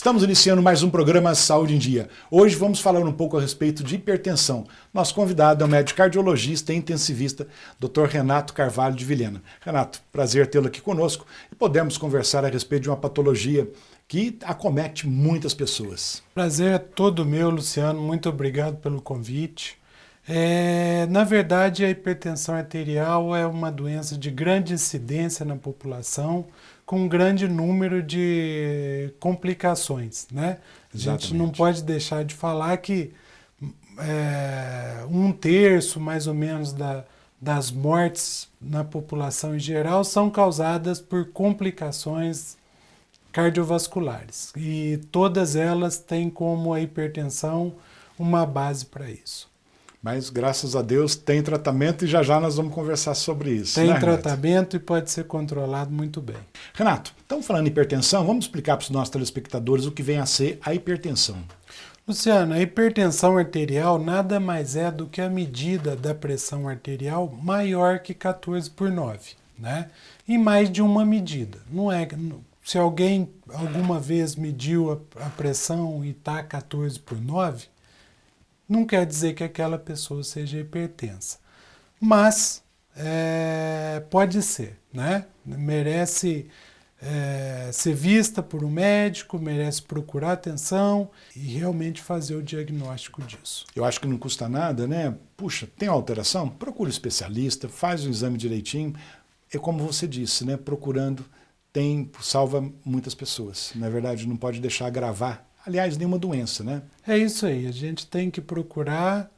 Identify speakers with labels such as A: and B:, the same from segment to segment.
A: Estamos iniciando mais um programa Saúde em Dia. Hoje vamos falar um pouco a respeito de hipertensão. Nosso convidado é o médico cardiologista e intensivista, Dr. Renato Carvalho de Vilhena. Renato, prazer tê-lo aqui conosco e podemos conversar a respeito de uma patologia que acomete muitas pessoas.
B: Prazer é todo meu, Luciano. Muito obrigado pelo convite. Na verdade, a hipertensão arterial é uma doença de grande incidência na população, com um grande número de complicações, né? A gente não pode deixar de falar que um terço, mais ou menos, das mortes na população em geral são causadas por complicações cardiovasculares. E todas elas têm como a hipertensão uma base para isso.
A: Mas, graças a Deus, tem tratamento e já já nós vamos conversar sobre isso.
B: Tem tratamento e pode ser controlado muito bem.
A: Renato, estamos falando em hipertensão, vamos explicar para os nossos telespectadores o que vem a ser a hipertensão.
B: Luciano, a hipertensão arterial nada mais é do que a medida da pressão arterial maior que 14/9, né? Em mais de uma medida. Se alguém alguma vez mediu a pressão e está 14/9, não quer dizer que aquela pessoa seja hipertensa. Mas pode ser, né? Merece ser vista por um médico, merece procurar atenção e realmente fazer o diagnóstico disso.
A: Eu acho que não custa nada, né? Puxa, tem alteração? Procura um especialista, faz o exame direitinho. É como você disse, né? Procurando salva muitas pessoas. Na verdade, não pode deixar agravar. Aliás, nenhuma doença, né?
B: É isso aí, a gente tem que procurar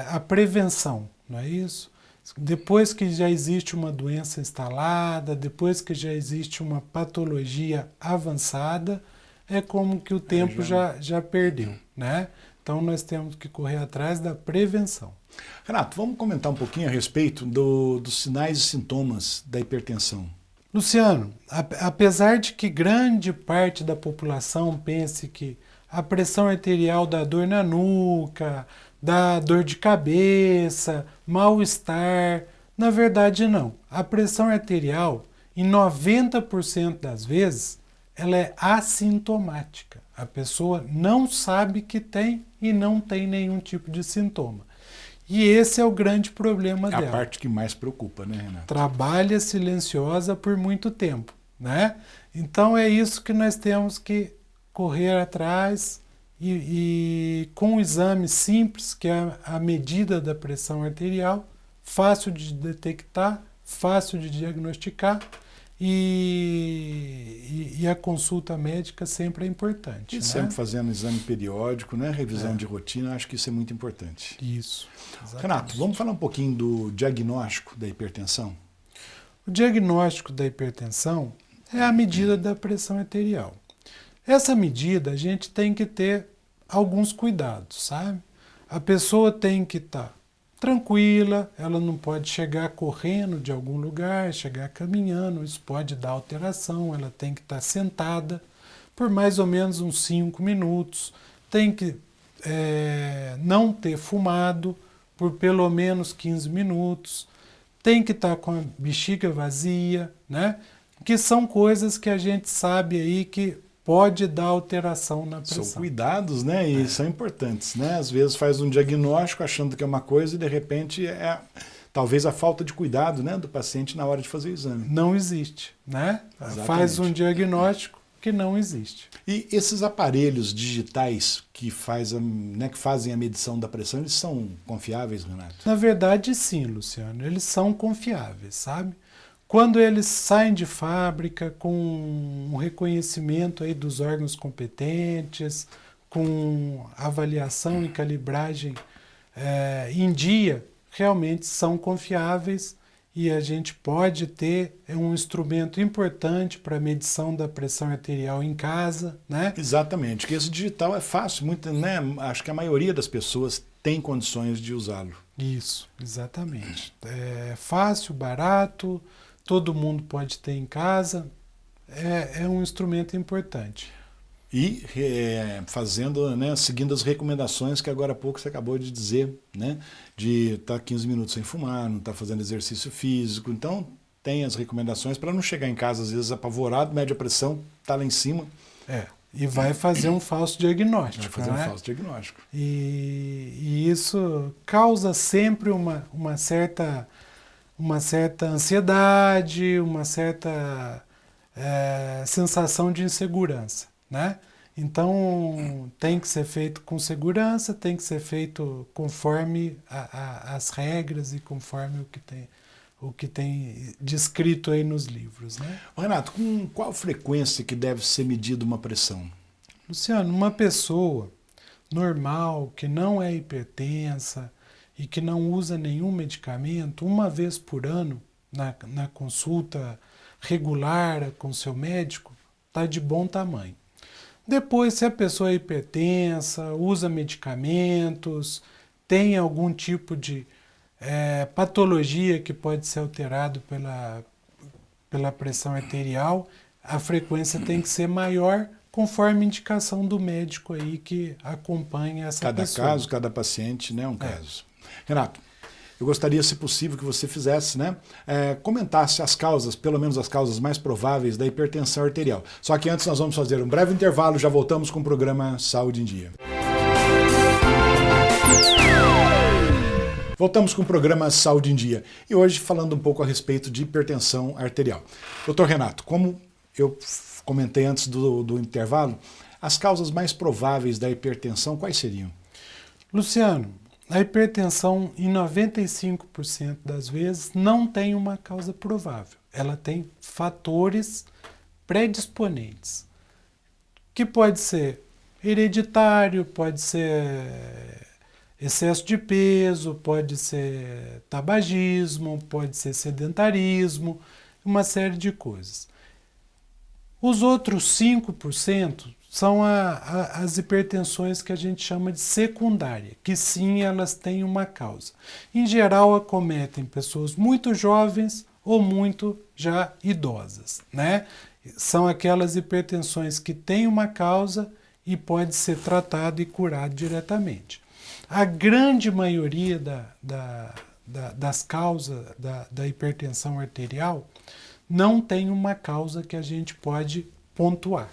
B: a prevenção, não é isso? Depois que já existe uma doença instalada, depois que já existe uma patologia avançada, é como que o tempo já perdeu, né? Então nós temos que correr atrás da prevenção.
A: Renato, vamos comentar um pouquinho a respeito dos sinais e sintomas da hipertensão.
B: Luciano, apesar de que grande parte da população pense que a pressão arterial dá dor na nuca, dá dor de cabeça, mal-estar, na verdade não. A pressão arterial, em 90% das vezes, ela é assintomática. A pessoa não sabe que tem e não tem nenhum tipo de sintoma. E esse é o grande problema dela.
A: É a parte que mais preocupa, né, Renato?
B: Trabalha silenciosa por muito tempo, né? Então é isso que nós temos que correr atrás e com um exame simples, que é a medida da pressão arterial, fácil de detectar, fácil de diagnosticar e a consulta médica sempre é importante.
A: E sempre fazendo exame periódico, né? Revisão de rotina, acho que isso é muito importante.
B: Isso. Exatamente.
A: Renato, vamos falar um pouquinho do diagnóstico da hipertensão?
B: O diagnóstico da hipertensão é a medida da pressão arterial. Essa medida a gente tem que ter alguns cuidados, sabe? A pessoa tem que estar tranquila, ela não pode chegar correndo de algum lugar, chegar caminhando, isso pode dar alteração, ela tem que estar sentada por mais ou menos uns 5 minutos, tem que não ter fumado por pelo menos 15 minutos, tem que estar com a bexiga vazia, né? Que são coisas que a gente sabe aí que pode dar alteração na pressão.
A: São cuidados, né? E são importantes, né? Às vezes faz um diagnóstico achando que é uma coisa e de repente talvez a falta de cuidado, né, do paciente na hora de fazer o exame.
B: Não existe, né?
A: Exatamente.
B: Faz um diagnóstico que não existe.
A: E esses aparelhos digitais que fazem a medição da pressão, eles são confiáveis, Renato?
B: Na verdade, sim, Luciano. Eles são confiáveis, sabe? Quando eles saem de fábrica com um reconhecimento aí dos órgãos competentes, com avaliação e calibragem em dia, realmente são confiáveis e a gente pode ter um instrumento importante para a medição da pressão arterial em casa, né?
A: Exatamente, porque esse digital é fácil, né? Acho que a maioria das pessoas tem condições de usá-lo.
B: Isso, exatamente. É fácil, barato, todo mundo pode ter em casa, é um instrumento importante.
A: E fazendo, né, seguindo as recomendações que agora há pouco você acabou de dizer, né, de estar 15 minutos sem fumar, não estar fazendo exercício físico. Então, tem as recomendações para não chegar em casa, às vezes, apavorado, mede a pressão, está lá em cima.
B: E vai fazer um falso diagnóstico.
A: Vai fazer
B: né?
A: um falso diagnóstico.
B: E isso causa sempre uma certa ansiedade, uma certa sensação de insegurança, né? Então tem que ser feito com segurança, tem que ser feito conforme as regras e conforme o que tem descrito aí nos livros, né?
A: Renato, com qual frequência que deve ser medida uma pressão?
B: Luciano, uma pessoa normal, que não é hipertensa e que não usa nenhum medicamento, uma vez por ano, na consulta regular com seu médico, está de bom tamanho. Depois, se a pessoa é hipertensa, usa medicamentos, tem algum tipo de patologia que pode ser alterado pela pressão arterial, a frequência tem que ser maior conforme indicação do médico aí que acompanha essa pessoa.
A: Cada caso, cada paciente, né, um caso. Renato, eu gostaria, se possível, que você fizesse, né, comentasse as causas, pelo menos as causas mais prováveis da hipertensão arterial. Só que antes nós vamos fazer um breve intervalo, já voltamos com o programa Saúde em Dia. Voltamos com o programa Saúde em Dia e hoje falando um pouco a respeito de hipertensão arterial. Doutor Renato, como eu comentei antes do intervalo, as causas mais prováveis da hipertensão quais seriam?
B: Luciano, a hipertensão em 95% das vezes não tem uma causa provável. Ela tem fatores predisponentes, que pode ser hereditário, pode ser excesso de peso, pode ser tabagismo, pode ser sedentarismo, uma série de coisas. Os outros 5% são as hipertensões que a gente chama de secundária, que sim, elas têm uma causa. Em geral, acometem pessoas muito jovens ou muito já idosas, né? São aquelas hipertensões que têm uma causa e pode ser tratado e curado diretamente. A grande maioria das causas da hipertensão arterial não tem uma causa que a gente pode pontuar.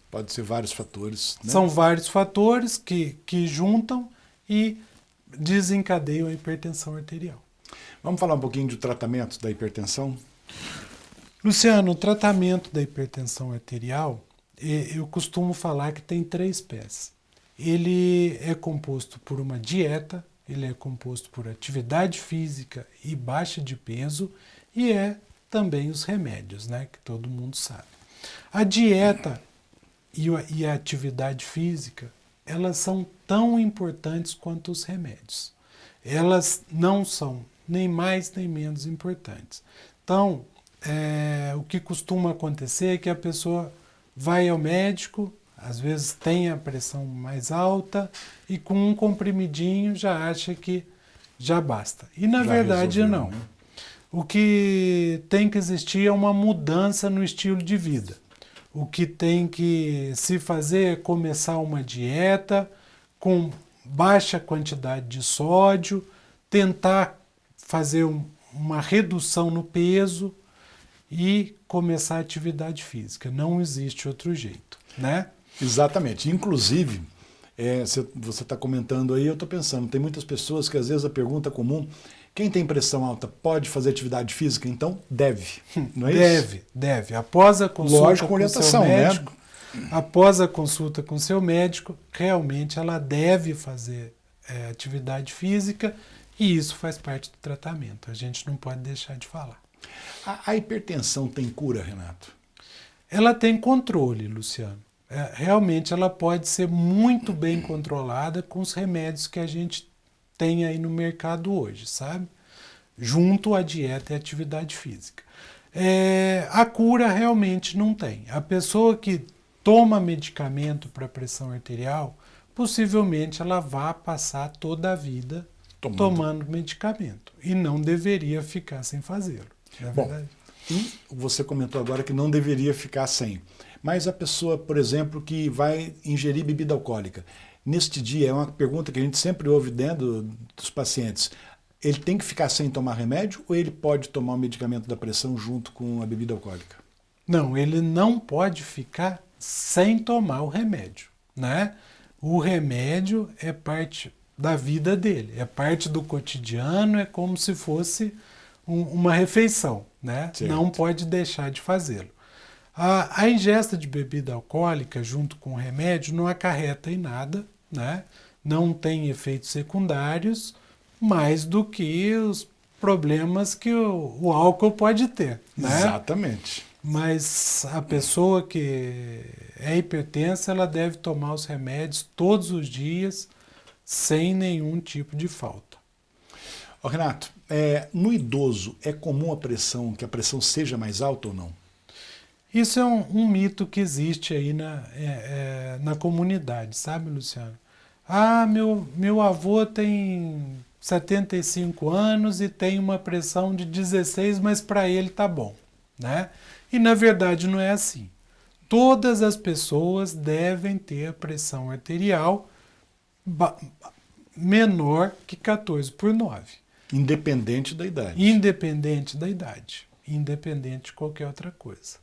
A: Pode ser vários fatores, né?
B: São vários fatores que juntam e desencadeiam a hipertensão arterial.
A: Vamos falar um pouquinho do tratamento da hipertensão?
B: Luciano, o tratamento da hipertensão arterial, eu costumo falar que tem 3 pés. Ele é composto por uma dieta, ele é composto por atividade física e baixa de peso e também os remédios, né, que todo mundo sabe. A dieta e a atividade física, elas são tão importantes quanto os remédios. Elas não são nem mais nem menos importantes. Então, o que costuma acontecer é que a pessoa vai ao médico, às vezes tem a pressão mais alta e com um comprimidinho já acha que já basta. E na verdade não.
A: Né?
B: O que tem que existir é uma mudança no estilo de vida. O que tem que se fazer é começar uma dieta com baixa quantidade de sódio, tentar fazer uma redução no peso e começar a atividade física. Não existe outro jeito, né?
A: Exatamente. Inclusive, você está comentando aí, eu estou pensando, tem muitas pessoas que às vezes a pergunta comum, quem tem pressão alta pode fazer atividade física? Então, deve, não é isso?
B: Deve. Após a consulta
A: Lógico, com orientação,
B: seu médico,
A: né?
B: Após a consulta com seu médico, realmente ela deve fazer atividade física e isso faz parte do tratamento. A gente não pode deixar de falar.
A: A hipertensão tem cura, Renato?
B: Ela tem controle, Luciano. Realmente ela pode ser muito bem controlada com os remédios que a gente tem aí no mercado hoje, sabe? Junto à dieta e à atividade física. A cura realmente não tem. A pessoa que toma medicamento para pressão arterial, possivelmente ela vai passar toda a vida tomando medicamento e não deveria ficar sem fazê-lo. Não é verdade?
A: E você comentou agora que não deveria ficar sem. Mas a pessoa, por exemplo, que vai ingerir bebida alcoólica, neste dia, é uma pergunta que a gente sempre ouve dentro dos pacientes, ele tem que ficar sem tomar remédio ou ele pode tomar o medicamento da pressão junto com a bebida alcoólica?
B: Não, ele não pode ficar sem tomar o remédio, né? O remédio é parte da vida dele, é parte do cotidiano, é como se fosse uma refeição, né?
A: Certo.
B: Não pode deixar de fazê-lo. A ingesta de bebida alcoólica junto com o remédio não acarreta em nada, né? Não tem efeitos secundários, mais do que os problemas que o álcool pode ter, né?
A: Exatamente.
B: Mas a pessoa que é hipertensa, ela deve tomar os remédios todos os dias, sem nenhum tipo de falta.
A: Ô, Renato, no idoso é comum que a pressão seja mais alta ou não?
B: Isso é um mito que existe aí na comunidade, sabe, Luciano? Ah, meu avô tem 75 anos e tem uma pressão de 16, mas para ele tá bom, né? E na verdade não é assim. Todas as pessoas devem ter a pressão arterial menor que 14/9.
A: Independente da idade.
B: Independente da idade. Independente de qualquer outra coisa.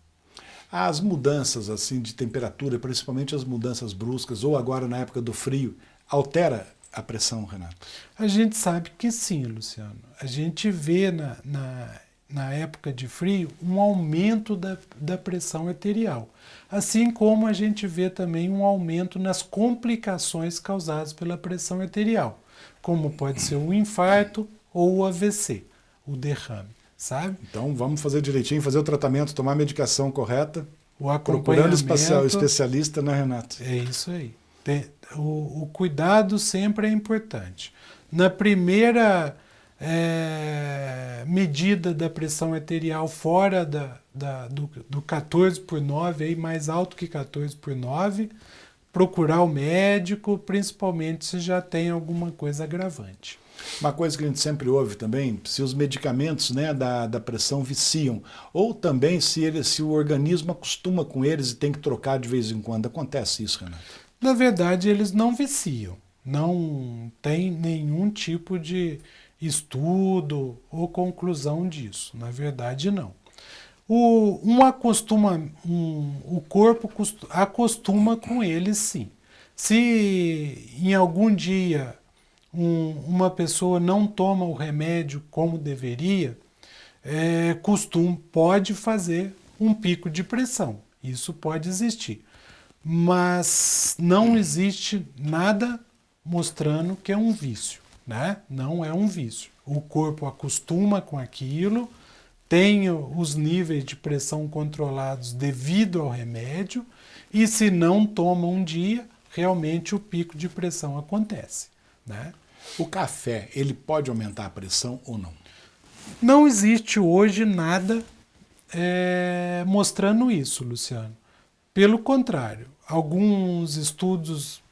A: As mudanças assim de temperatura, principalmente as mudanças bruscas, ou agora na época do frio, altera a pressão, Renato?
B: A gente sabe que sim, Luciano. A gente vê na época de frio um aumento da pressão arterial. Assim como a gente vê também um aumento nas complicações causadas pela pressão arterial, como pode ser o infarto ou o AVC, o derrame, sabe?
A: Então vamos fazer direitinho, fazer o tratamento, tomar a medicação correta,
B: O
A: procurando
B: acompanhamento,
A: especialista, né, Renato?
B: é isso aí. O cuidado sempre é importante. Na primeira medida da pressão arterial fora do 14/9, aí mais alto que 14/9, procurar o médico, principalmente se já tem alguma coisa agravante.
A: Uma coisa que a gente sempre ouve também, se os medicamentos, né, da pressão viciam, ou também se o organismo acostuma com eles e tem que trocar de vez em quando. Acontece isso, Renato?
B: Na verdade, eles não viciam. Não tem nenhum tipo de estudo ou conclusão disso. Na verdade, não. O corpo acostuma com eles, sim. Se em algum dia uma pessoa não toma o remédio como deveria, pode fazer um pico de pressão. Isso pode existir. Mas não existe nada mostrando que é um vício, né? Não é um vício. O corpo acostuma com aquilo, tem os níveis de pressão controlados devido ao remédio, e se não toma um dia, realmente o pico de pressão acontece, né?
A: O café, ele pode aumentar a pressão ou não?
B: Não existe hoje nada mostrando isso, Luciano. Pelo contrário, alguns estudos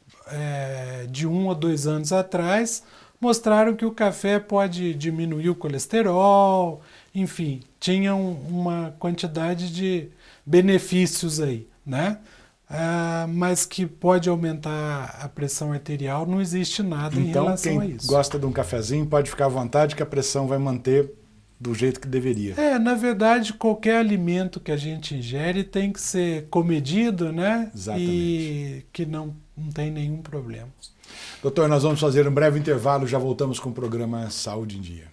B: de 1 a 2 anos atrás mostraram que o café pode diminuir o colesterol, enfim, tinha uma quantidade de benefícios aí, né? Mas que pode aumentar a pressão arterial, não existe nada em relação a isso.
A: Então, quem gosta de um cafezinho pode ficar à vontade que a pressão vai manter do jeito que deveria.
B: Na verdade, qualquer alimento que a gente ingere tem que ser comedido, né?
A: Exatamente.
B: E que não tem nenhum problema.
A: Doutor, nós vamos fazer um breve intervalo, já voltamos com o programa Saúde em Dia.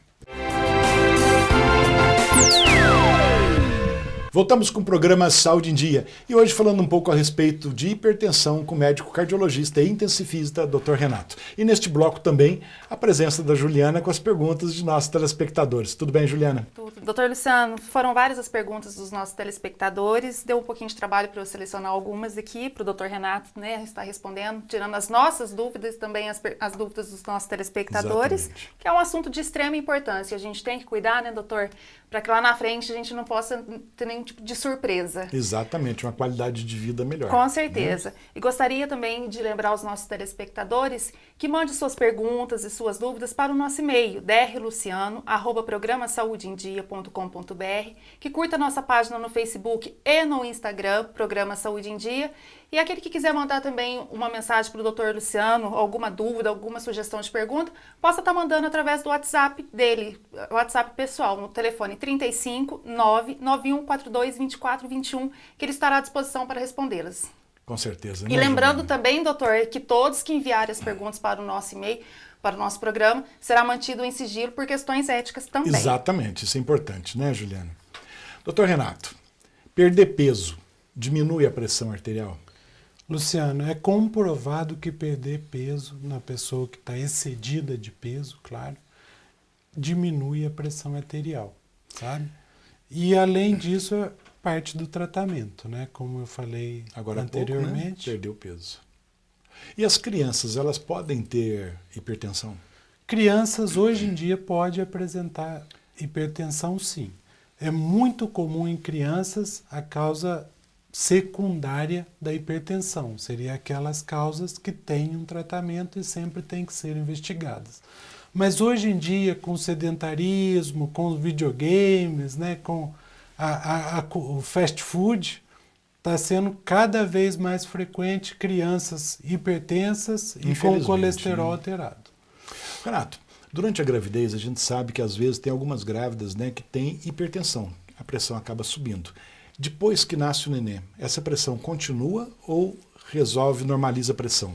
A: Voltamos com o programa Saúde em Dia e hoje falando um pouco a respeito de hipertensão com o médico cardiologista e intensivista Dr. Renato. E neste bloco também a presença da Juliana com as perguntas de nossos telespectadores. Tudo bem, Juliana?
C: Tudo. Doutor Luciano, foram várias as perguntas dos nossos telespectadores, deu um pouquinho de trabalho para eu selecionar algumas aqui, para o Dr. Renato, né, estar respondendo, tirando as nossas dúvidas e também as dúvidas dos nossos telespectadores,
A: Exatamente.
C: Que é um assunto de extrema importância. A gente tem que cuidar, né, doutor, para que lá na frente a gente não possa ter nenhum tipo de surpresa.
A: Exatamente, uma qualidade de vida melhor.
C: Com certeza. E gostaria também de lembrar aos nossos telespectadores que mande suas perguntas e suas dúvidas para o nosso e-mail, drluciano@programasaudeendia.com.br, que curta a nossa página no Facebook e no Instagram, Programa Saúde em Dia. E aquele que quiser mandar também uma mensagem para o Dr. Luciano, alguma dúvida, alguma sugestão de pergunta, possa estar mandando através do WhatsApp dele, WhatsApp pessoal, no telefone 35 99142 2421, que ele estará à disposição para respondê-las.
A: Com certeza.
C: E
A: né,
C: lembrando
A: Juliana?
C: também, doutor, que todos que enviarem as perguntas para o nosso e-mail, para o nosso programa, será mantido em sigilo por questões éticas também.
A: Exatamente, isso é importante, né, Juliana? Doutor Renato, perder peso diminui a pressão arterial?
B: Luciano, é comprovado que perder peso na pessoa que está excedida de peso, claro, diminui a pressão arterial, sabe? E além disso, é parte do tratamento, né? Como eu falei
A: Agora há pouco, né?
B: anteriormente.
A: Perdeu peso. E as crianças, elas podem ter hipertensão?
B: Crianças hoje em dia podem apresentar hipertensão, sim. É muito comum em crianças a causa secundária da hipertensão. Seria aquelas causas que têm um tratamento e sempre têm que ser investigadas. Mas hoje em dia, com o sedentarismo, com os videogames, né, com o fast food, está sendo cada vez mais frequente crianças hipertensas e com
A: Infelizmente,
B: colesterol
A: né?
B: alterado.
A: Renato, durante a gravidez a gente sabe que às vezes tem algumas grávidas, né, que têm hipertensão. A pressão acaba subindo. Depois que nasce o neném, essa pressão continua ou resolve, normaliza a pressão?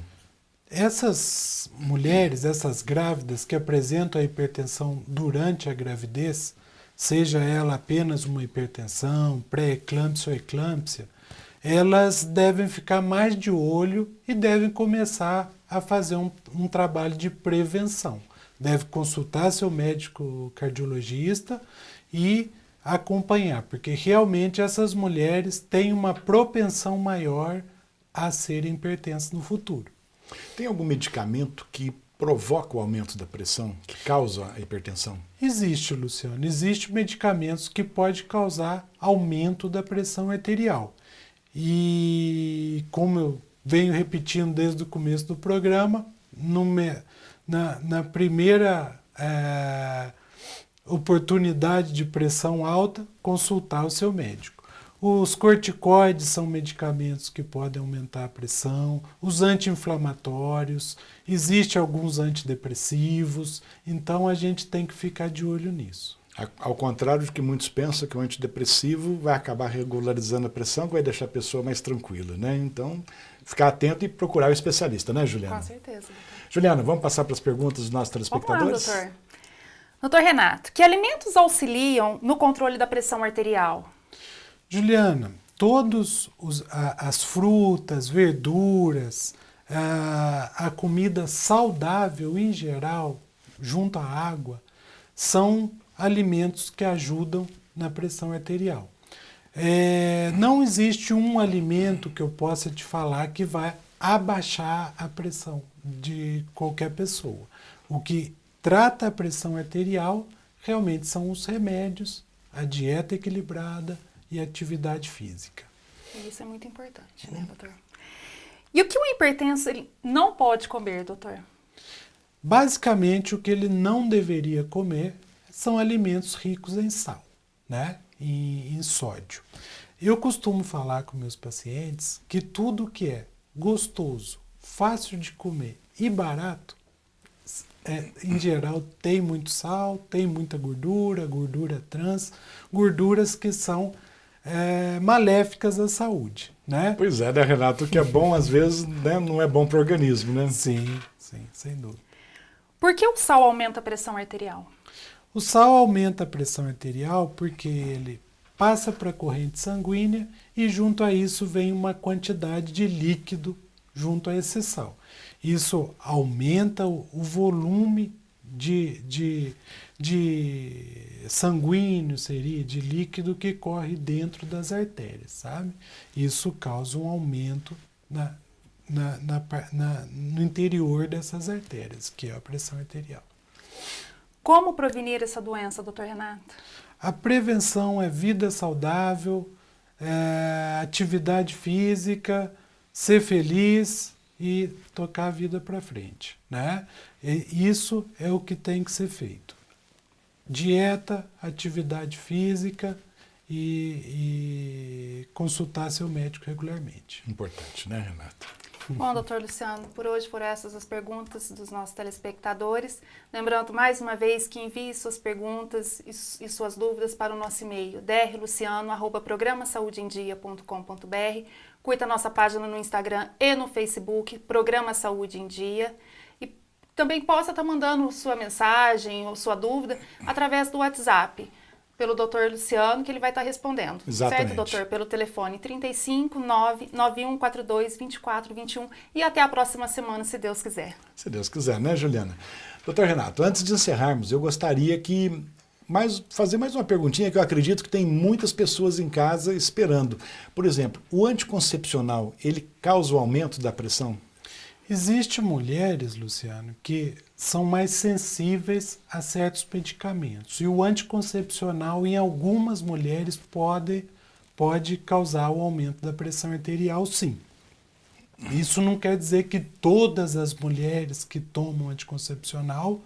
B: Essas mulheres, essas grávidas que apresentam a hipertensão durante a gravidez, seja ela apenas uma hipertensão, pré-eclâmpsia ou eclâmpsia, elas devem ficar mais de olho e devem começar a fazer um trabalho de prevenção. Deve consultar seu médico cardiologista e acompanhar, porque realmente essas mulheres têm uma propensão maior a serem hipertensas no futuro.
A: Tem algum medicamento que provoca o aumento da pressão, que causa a hipertensão?
B: Existe, Luciano, existe medicamentos que podem causar aumento da pressão arterial. E como eu venho repetindo desde o começo do programa, na primeira oportunidade de pressão alta, consultar o seu médico. Os corticoides são medicamentos que podem aumentar a pressão, os anti-inflamatórios, existem alguns antidepressivos, então a gente tem que ficar de olho nisso.
A: Ao contrário do que muitos pensam, que o antidepressivo vai acabar regularizando a pressão, que vai deixar a pessoa mais tranquila, né? Então, ficar atento e procurar o especialista, né, Juliana?
C: Com certeza, doutor.
A: Juliana, vamos passar para as perguntas dos nossos
C: Vamos
A: telespectadores?
C: lá, doutor. Doutor Renato, que alimentos auxiliam no controle da pressão arterial?
B: Juliana, todas as frutas, verduras, a comida saudável em geral, junto à água, são alimentos que ajudam na pressão arterial. Não existe um alimento que eu possa te falar que vai abaixar a pressão de qualquer pessoa. O que trata a pressão arterial realmente são os remédios, a dieta equilibrada e a atividade física.
C: Isso é muito importante, né, doutor? E o que o hipertenso ele não pode comer, doutor?
B: Basicamente, o que ele não deveria comer são alimentos ricos em sal, né? Em sódio. Eu costumo falar com meus pacientes que tudo que é gostoso, fácil de comer e barato, em geral tem muito sal, tem muita gordura, gordura trans, gorduras que são maléficas à saúde, né?
A: Pois é, né, Renato? O que é bom, às vezes, né, não é bom para o organismo, né?
B: Sim, sem dúvida.
C: Por que o sal aumenta a pressão arterial?
B: O sal aumenta a pressão arterial porque ele passa para a corrente sanguínea e junto a isso vem uma quantidade de líquido junto a esse sal. Isso aumenta o volume de sanguíneo, seria, de líquido que corre dentro das artérias, sabe? Isso causa um aumento no interior dessas artérias, que é a pressão arterial.
C: Como prevenir essa doença, doutor Renato?
B: A prevenção é vida saudável, atividade física, ser feliz e tocar a vida para frente, né? E isso é o que tem que ser feito. Dieta, atividade física e consultar seu médico regularmente.
A: Importante, né, Renato?
C: Bom, doutor Luciano, por hoje foram essas as perguntas dos nossos telespectadores. Lembrando mais uma vez que envie suas perguntas e suas dúvidas para o nosso e-mail drluciano@programasaudeendia.com.br. Curta a nossa página no Instagram e no Facebook, Programa Saúde em Dia. E também possa estar mandando sua mensagem ou sua dúvida através do WhatsApp, pelo Dr. Luciano, que ele vai estar respondendo.
A: Exatamente.
C: Certo, doutor? Pelo telefone 35 99142 2421 e até a próxima semana, se Deus quiser.
A: Se Deus quiser, né, Juliana? Doutor Renato, antes de encerrarmos, eu gostaria que fazer mais uma perguntinha que eu acredito que tem muitas pessoas em casa esperando. Por exemplo, o anticoncepcional, ele causa o aumento da pressão?
B: Existem mulheres, Luciano, que são mais sensíveis a certos medicamentos. E o anticoncepcional, em algumas mulheres, pode causar o aumento da pressão arterial, sim. Isso não quer dizer que todas as mulheres que tomam anticoncepcional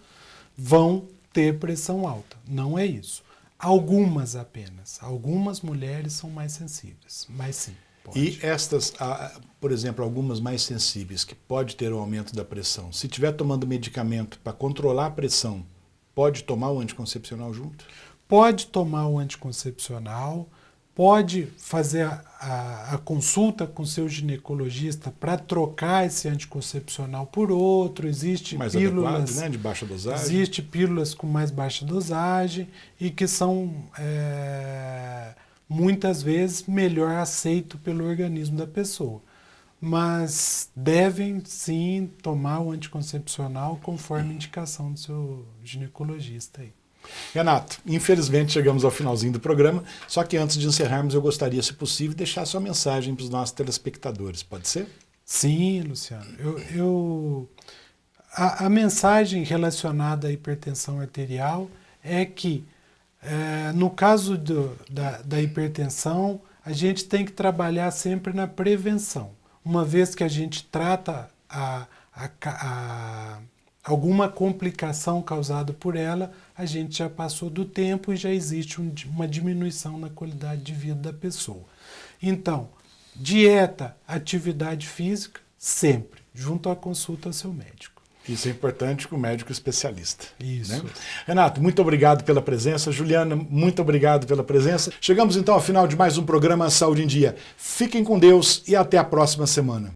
B: vão ter pressão alta. Não é isso. Algumas apenas. Algumas mulheres são mais sensíveis, mas sim. Pode.
A: E estas, por exemplo, algumas mais sensíveis, que pode ter o aumento da pressão, se estiver tomando medicamento para controlar a pressão, pode tomar o anticoncepcional junto?
B: Pode tomar o anticoncepcional, pode fazer a consulta com seu ginecologista para trocar esse anticoncepcional por outro. Existe
A: mais
B: pílulas,
A: adequado, né, de baixa dosagem.
B: Existe pílulas com mais baixa dosagem e que são muitas vezes melhor aceito pelo organismo da pessoa. Mas devem sim tomar o anticoncepcional conforme a indicação do seu ginecologista aí.
A: Renato, infelizmente chegamos ao finalzinho do programa, só que antes de encerrarmos eu gostaria, se possível, deixar sua mensagem para os nossos telespectadores, pode ser?
B: Sim, Luciano. A mensagem relacionada à hipertensão arterial é que, no caso da hipertensão, a gente tem que trabalhar sempre na prevenção. Uma vez que a gente trata alguma complicação causada por ela, a gente já passou do tempo e já existe uma diminuição na qualidade de vida da pessoa. Então, dieta, atividade física, sempre, junto à consulta ao seu médico.
A: Isso é importante com o médico especialista.
B: Isso.
A: Né? Renato, muito obrigado pela presença. Juliana, muito obrigado pela presença. Chegamos então ao final de mais um programa Saúde em Dia. Fiquem com Deus e até a próxima semana.